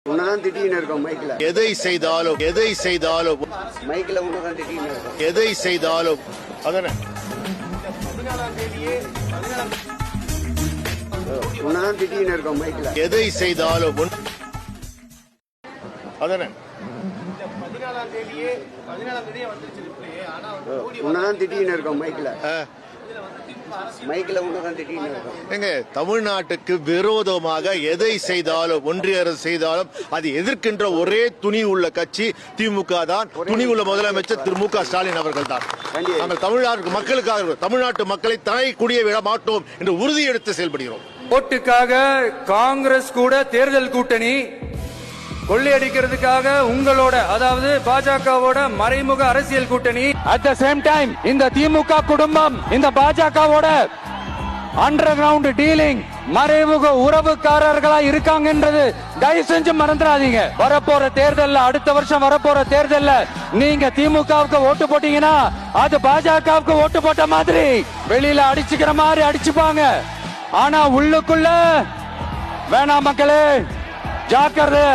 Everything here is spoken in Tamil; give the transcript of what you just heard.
உன்னதான் திட்டின்னு இருக்கோம் மைக்ல. எதை செய்தாலும் மைக்ல உன்னதான் திட்டின்னு இருக்கோம். எதை செய்தாலும் அதானே உன்னதான் திட்டின்னு இருக்கோம் மைக்ல. எதை செய்தாலும் அதானே உன்னதான் திட்டின்னு இருக்கோம் மைக்ல. மைக்ல உன்னதான் திட்டின்னு இருக்கோம். எங்க தமிழ்நாட்டுக்கு விரோதமாக எதை செய்தாலும் ஒன்றிய அரசு செய்தாலும் அதை எதிர்க்கின்ற ஒரே துணி உள்ள கட்சி திமுக தான். துணி உள்ள முதலமைச்சர் திரு மு.க. ஸ்டாலின் அவர்கள் தான். நாங்கள் தமிழ்நாட்டு மக்களுக்காக தமிழ்நாட்டு மக்களை தலைக்குடிய விட மாட்டோம் என்று உறுதி எடுத்து செயல்படுகிறோம். ஓட்டுக்காக காங்கிரஸ் கூட தேர்தல் கூட்டணி கொள்ளையடிக்கிறதுக்காக உங்களோட அதாவது பாஜகவோட மறைமுக அரசியல் கூட்டணி. அட் த சேம் டைம் இந்த திமுக குடும்பம் இந்த பாஜகவோட அண்டர் கிரவுண்ட் டீலிங் மறைமுக உறவுக்காரர்களா இருக்காங்கன்றது தயவு செஞ்சு மறந்துடாதீங்க. வரப்போற தேர்தல்ல அடுத்த வருஷம் வரப்போற தேர்தல்ல நீங்க திமுகவுக்கு ஓட்டு போட்டீங்கன்னா அது பாஜகவுக்கு ஓட்டு போட்ட மாதிரி வெளியில அடிச்சுக்கிற மாதிரி அடிச்சுப்பாங்க. ஆனா உள்ளுக்குள்ள வேணாம் மக்களே, ஜாக்கிரதை.